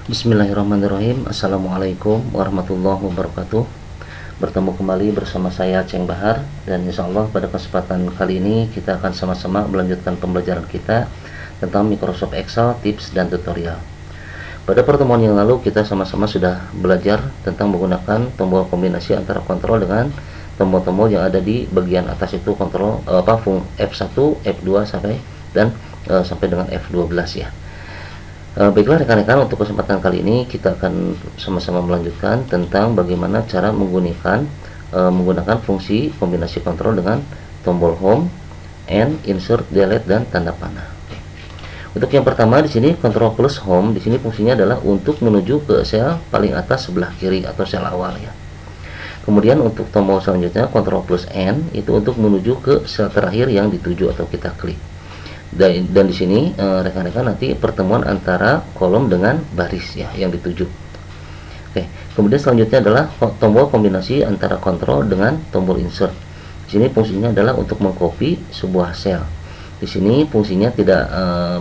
Bismillahirrahmanirrahim. Assalamualaikum warahmatullahi wabarakatuh. Bertemu kembali bersama saya Ceng Bahar, dan insya Allah pada kesempatan kali ini kita akan sama-sama melanjutkan pembelajaran kita tentang Microsoft Excel tips dan tutorial. Pada pertemuan yang lalu kita sama-sama sudah belajar tentang menggunakan tombol kombinasi antara kontrol dengan tombol-tombol yang ada di bagian atas, itu kontrol F1, F2 sampai dengan F12 ya. Baiklah rekan-rekan, untuk kesempatan kali ini kita akan sama-sama melanjutkan tentang bagaimana cara menggunakan fungsi kombinasi kontrol dengan tombol Home, End, Insert, Delete, dan tanda panah. Untuk yang pertama di sini Control plus Home, di sini fungsinya adalah untuk menuju ke sel paling atas sebelah kiri atau sel awal ya. Kemudian untuk tombol selanjutnya Control plus End, itu untuk menuju ke sel terakhir yang dituju atau kita klik. Dan di sini rekan-rekan nanti pertemuan antara kolom dengan baris ya yang dituju. Oke, kemudian selanjutnya adalah tombol kombinasi antara kontrol dengan tombol insert. Di sini fungsinya adalah untuk mengcopy sebuah sel. Di sini fungsinya tidak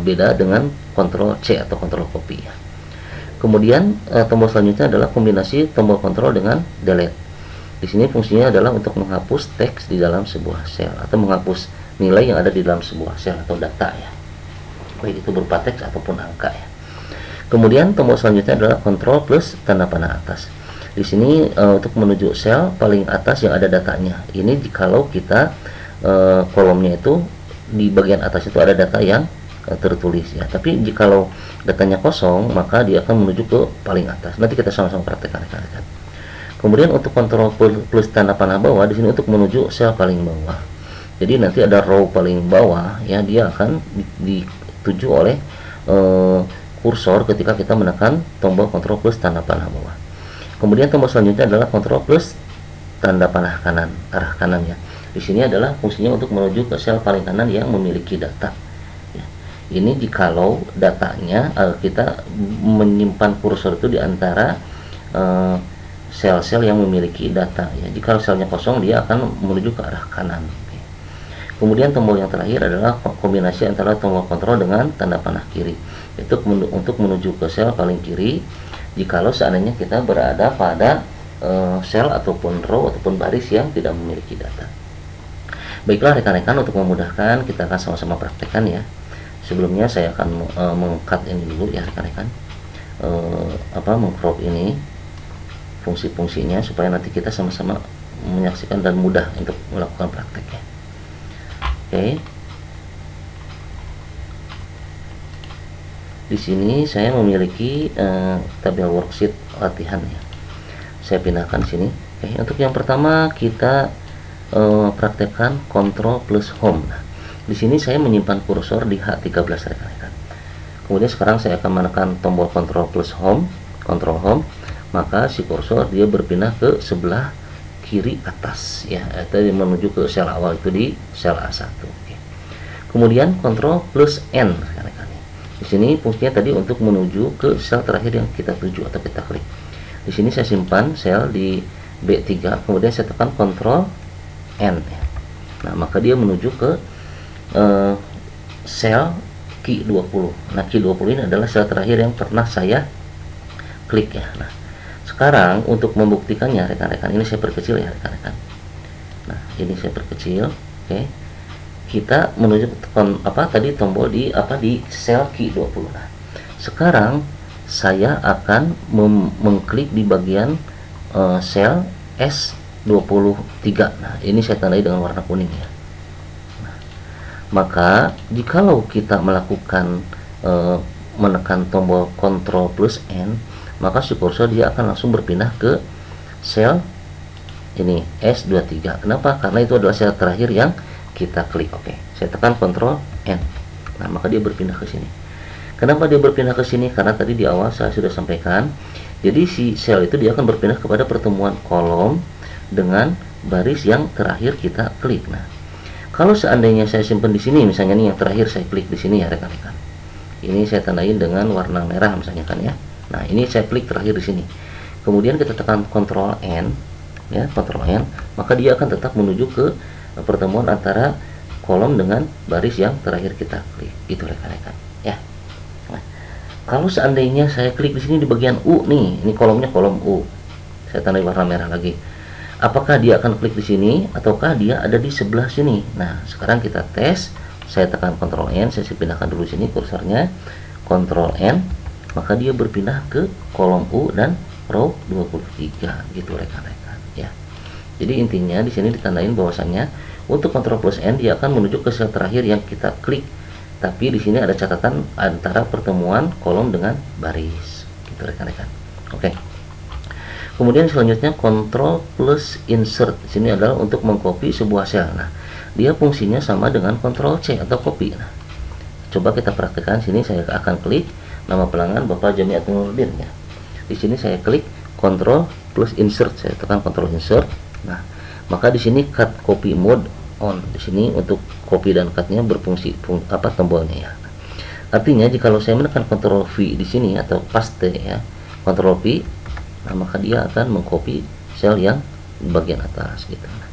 beda dengan kontrol C atau kontrol copy ya. Kemudian tombol selanjutnya adalah kombinasi tombol kontrol dengan delete. Di sini fungsinya adalah untuk menghapus teks di dalam sebuah sel atau menghapus nilai yang ada di dalam sebuah sel atau data ya, baik itu berupa teks ataupun angka ya. Kemudian tombol selanjutnya adalah kontrol plus tanda panah atas. Di sini untuk menuju sel paling atas yang ada datanya. Ini jikalau kita kolomnya itu di bagian atas itu ada data yang tertulis ya. Tapi jikalau datanya kosong, maka dia akan menuju ke paling atas. Nanti kita sama-sama praktekkan rekan-rekan. Kemudian untuk kontrol plus tanda panah bawah, di sini untuk menuju sel paling bawah. Jadi nanti ada row paling bawah ya, dia akan dituju oleh kursor ketika kita menekan tombol kontrol plus tanda panah bawah. Kemudian tombol selanjutnya adalah kontrol plus tanda panah kanan, arah kanan ya. Di sini adalah fungsinya untuk menuju ke sel paling kanan yang memiliki data. Ya. Ini jikalau datanya kita menyimpan kursor itu di antara sel-sel yang memiliki data ya. Jika selnya kosong, dia akan menuju ke arah kanan. Kemudian tombol yang terakhir adalah kombinasi antara tombol kontrol dengan tanda panah kiri, itu untuk menuju ke sel paling kiri jikalau seandainya kita berada pada sel ataupun row ataupun baris yang tidak memiliki data. Baiklah rekan-rekan, untuk memudahkan kita akan sama-sama praktekkan ya. Sebelumnya saya akan meng-cut ini dulu ya rekan-rekan, meng-crop ini fungsi-fungsinya supaya nanti kita sama-sama menyaksikan dan mudah untuk melakukan prakteknya. Oke. Di sini saya memiliki tabel worksheet latihan ya. Saya pindahkan sini. Oke, untuk yang pertama kita praktekkan Control plus Home. Nah, di sini saya menyimpan kursor di H13 rekan-rekan. Kemudian sekarang saya akan menekan tombol Control plus Home, Control Home, maka si kursor dia berpindah ke sebelah kiri atas ya, atau menuju ke sel awal itu di sel A1. Oke. Kemudian kontrol plus N rekan-rekan. Di sini fungsinya tadi untuk menuju ke sel terakhir yang kita tuju atau kita klik. Di sini saya simpan sel di B3, kemudian saya tekan kontrol N ya. Nah, maka dia menuju ke sel Q20. Nah, Q20 ini adalah sel terakhir yang pernah saya klik ya. Nah, sekarang untuk membuktikannya rekan-rekan, ini saya perkecil ya rekan-rekan. Nah, ini saya perkecil. Oke. Kita menuju tadi tombol di sel Q20. Nah, sekarang saya akan mengklik di bagian sel S23. Nah, ini saya tandai dengan warna kuning ya. Nah, maka jikalau kita melakukan menekan tombol Ctrl plus N, maka si kursor dia akan langsung berpindah ke sel ini S23. Kenapa? Karena itu adalah sel terakhir yang kita klik. Oke, saya tekan Ctrl N. Nah, maka dia berpindah ke sini. Kenapa dia berpindah ke sini? Karena tadi di awal saya sudah sampaikan. Jadi si sel itu dia akan berpindah kepada pertemuan kolom dengan baris yang terakhir kita klik. Nah, kalau seandainya saya simpan di sini, misalnya nih yang terakhir saya klik di sini ya rekan-rekan. Ini saya tandain dengan warna merah misalnya kan ya. Nah, ini saya klik terakhir di sini. Kemudian kita tekan Ctrl N, ya, Ctrl N, maka dia akan tetap menuju ke pertemuan antara kolom dengan baris yang terakhir kita klik. Itu rekan-rekan, ya. Nah, Kalau seandainya saya klik di sini di bagian U nih, ini kolomnya kolom U, saya tandai warna merah lagi. Apakah dia akan klik di sini ataukah dia ada di sebelah sini? Nah, sekarang kita tes. Saya tekan Ctrl N, saya pindahkan dulu sini kursornya, Ctrl N, maka dia berpindah ke kolom U dan row 23 gitu rekan-rekan ya. Jadi intinya di sini ditandain bahwasanya untuk Ctrl plus N dia akan menuju ke sel terakhir yang kita klik. Tapi di sini ada catatan antara pertemuan kolom dengan baris gitu rekan-rekan. Oke. Kemudian selanjutnya Ctrl plus Insert. Di sini adalah untuk mengcopy sebuah sel. Nah, dia fungsinya sama dengan Ctrl C atau copy. Nah, coba kita praktekkan. Sini saya akan klik nama pelanggan Bapak Jamiatul Nurdin ya. Di sini saya klik Ctrl plus Insert. Saya tekan Ctrl Insert. Nah, maka di sini cut copy mode on. Di sini untuk copy dan cutnya berfungsi tombolnya ya. Artinya jika saya menekan Ctrl V di sini atau paste ya, Ctrl V, nah maka dia akan mengcopy sel yang bagian atas gitu. Nah,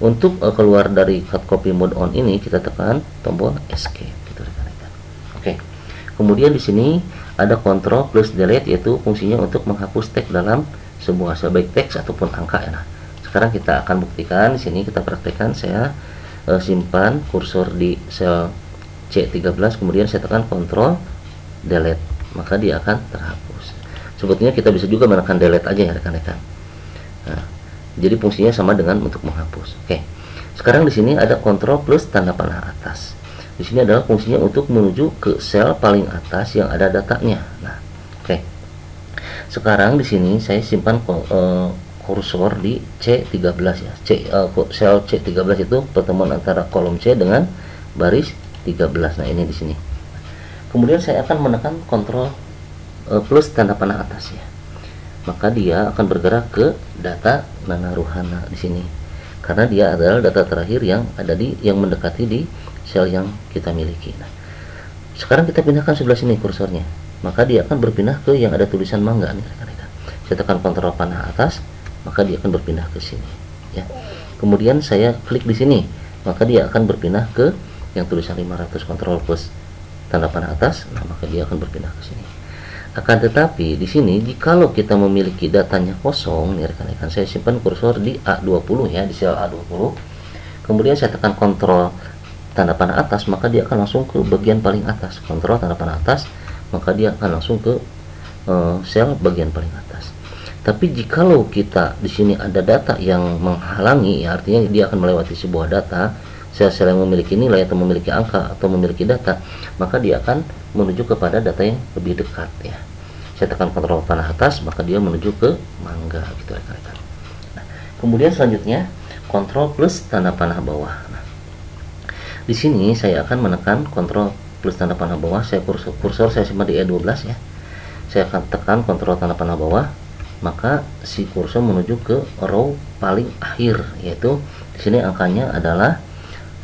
untuk keluar dari cut copy mode on ini kita tekan tombol escape gitu rekan-rekan. Oke. Kemudian di sini ada Ctrl plus delete, yaitu fungsinya untuk menghapus teks dalam sebuah sel, baik teks ataupun angka ya. Nah, sekarang kita akan buktikan. Di sini kita praktekkan. Saya simpan kursor di sel C13, kemudian saya tekan Ctrl delete, maka dia akan terhapus. Sebetulnya kita bisa juga menekan delete aja ya rekan-rekan. Nah, jadi fungsinya sama dengan untuk menghapus. Oke. Sekarang di sini ada Ctrl plus tanda panah atas. Di sini adalah fungsinya untuk menuju ke sel paling atas yang ada datanya. Nah, oke. Sekarang di sini saya simpan kursor di C13 ya. Sel C13 itu pertemuan antara kolom C dengan baris 13. Nah, ini di sini. Kemudian saya akan menekan Ctrl plus tanda panah atas ya. Maka dia akan bergerak ke data Nana Ruhana di sini. Karena dia adalah data terakhir yang ada yang mendekati di sel yang kita miliki. Nah, sekarang kita pindahkan sebelah sini kursornya. Maka dia akan berpindah ke yang ada tulisan mangga nih rekan-rekan. Saya tekan Ctrl panah atas, maka dia akan berpindah ke sini ya. Kemudian saya klik di sini, maka dia akan berpindah ke yang tulisan 500, Ctrl plus tanda panah atas. Nah, maka dia akan berpindah ke sini. Akan tetapi di sini jikalau kita memiliki datanya kosong nih rekan-rekan, saya simpan kursor di A20 ya, di sel A20. Kemudian saya tekan Ctrl tanda panah atas, maka dia akan langsung ke bagian paling atas. Ctrl tanda panah atas, maka dia akan langsung ke sel bagian paling atas. Tapi jikalau kita di sini ada data yang menghalangi, ya artinya dia akan melewati sebuah data, sel-sel yang memiliki nilai atau memiliki angka atau memiliki data, maka dia akan menuju kepada data yang lebih dekat ya. Saya tekan Ctrl panah atas, maka dia menuju ke mangga gitu rekan-rekan. Nah, kemudian selanjutnya Ctrl plus tanda panah bawah. Nah, di sini saya akan menekan Ctrl plus tanda panah bawah. Saya kursor saya simpan di E12 ya. Saya akan tekan Ctrl tanda panah bawah, maka si kursor menuju ke row paling akhir, yaitu di sini angkanya adalah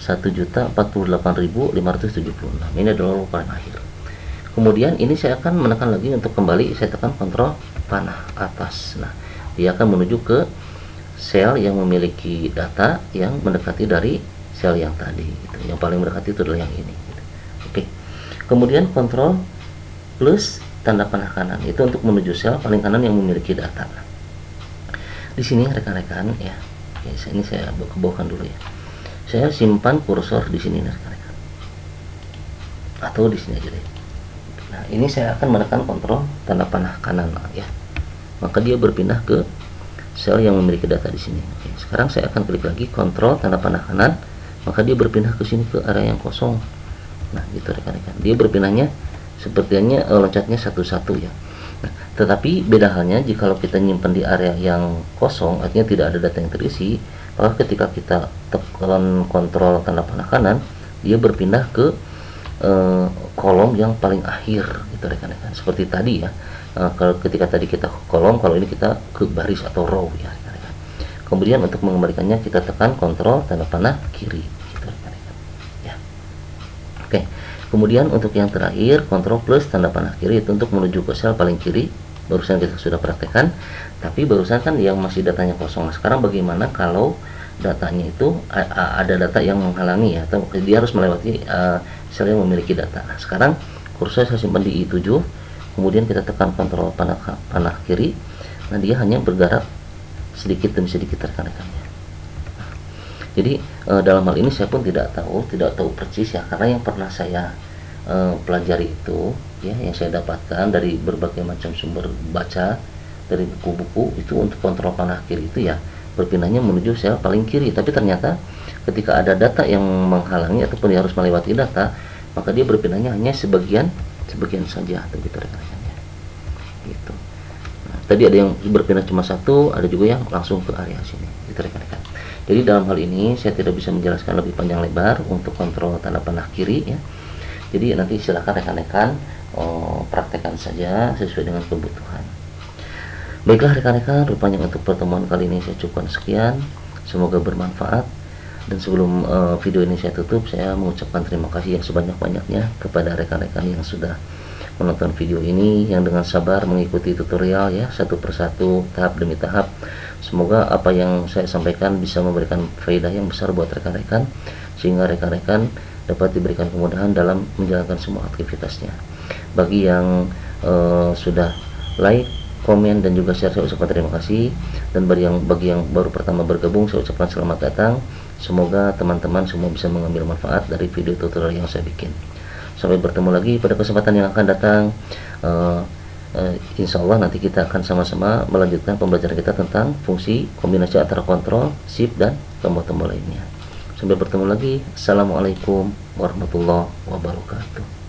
1.048.576. Ini adalah row paling akhir. Kemudian ini saya akan menekan lagi untuk kembali, saya tekan Ctrl panah atas. Nah, dia akan menuju ke sel yang memiliki data yang mendekati dari sel yang tadi gitu. Yang paling mendekati itu adalah yang ini gitu. Oke. Kemudian Ctrl plus tanda panah kanan itu untuk menuju sel paling kanan yang memiliki data. Di sini rekan-rekan ya. Ini saya kebawahkan dulu ya. Saya simpan kursor di sini rekan-rekan. Atau di sini aja deh. Nah, ini saya akan menekan Ctrl tanda panah kanan ya. Maka dia berpindah ke sel yang memiliki data di sini. Oke, sekarang saya akan klik lagi Ctrl tanda panah kanan, maka dia berpindah ke sini ke area yang kosong. Nah, gitu rekan-rekan. Dia berpindahnya sepertinya loncatnya satu-satu ya. Nah, tetapi beda halnya jika kita nyimpan di area yang kosong, artinya tidak ada data yang terisi, maka ketika kita tekan Ctrl tanda panah kanan, dia berpindah ke kolom yang paling akhir gitu rekan-rekan. Seperti tadi ya. Kalau ketika tadi kita kolom, kalau ini kita ke baris atau row ya rekan-rekan. Kemudian untuk mengembalikannya kita tekan Ctrl tanda panah kiri gitu rekan-rekan. Ya. Oke. Kemudian untuk yang terakhir Ctrl plus tanda panah kiri itu untuk menuju ke sel paling kiri. Barusan kita sudah praktekkan, tapi barusan kan yang masih datanya kosong. Nah, sekarang bagaimana kalau datanya itu ada data yang menghalangi ya, atau dia harus melewati sel yang memiliki data. Nah, sekarang kursor saya simpan di I7, kemudian kita tekan kontrol panah kiri, nah dia hanya bergerak sedikit demi sedikit rekan-rekannya. Jadi dalam hal ini saya pun tidak tahu persis ya, karena yang pernah saya pelajari itu ya, yang saya dapatkan dari berbagai macam sumber baca, dari buku-buku itu, untuk kontrol panah kiri itu ya berpindahnya menuju sel paling kiri. Tapi ternyata ketika ada data yang menghalangi ataupun dia harus melewati data, maka dia berpindahnya hanya sebagian saja, begitu rekan-rekannya. Gitu. Nah, tadi ada yang berpindah cuma satu, ada juga yang langsung ke area sini, gitu rekan-rekan. Jadi dalam hal ini saya tidak bisa menjelaskan lebih panjang lebar untuk kontrol tanda panah kiri ya. Jadi nanti silakan rekan-rekan praktekkan saja sesuai dengan kebutuhan. Baiklah rekan-rekan, rupanya untuk pertemuan kali ini saya cukupkan sekian. Semoga bermanfaat. Dan sebelum video ini saya tutup, saya mengucapkan terima kasih yang sebanyak-banyaknya kepada rekan-rekan yang sudah menonton video ini, yang dengan sabar mengikuti tutorial ya, satu persatu, tahap demi tahap. Semoga apa yang saya sampaikan bisa memberikan faedah yang besar buat rekan-rekan, sehingga rekan-rekan dapat diberikan kemudahan dalam menjalankan semua aktivitasnya. Bagi yang sudah like, komen, dan juga share, saya ucapkan terima kasih. Dan bagi yang baru pertama bergabung, saya ucapkan selamat datang. Semoga teman-teman semua bisa mengambil manfaat dari video tutorial yang saya bikin. Sampai bertemu lagi pada kesempatan yang akan datang. Insya Allah nanti kita akan sama-sama melanjutkan pembelajaran kita tentang fungsi kombinasi antara kontrol, shift, dan tombol-tombol lainnya. Sampai bertemu lagi. Assalamualaikum warahmatullahi wabarakatuh.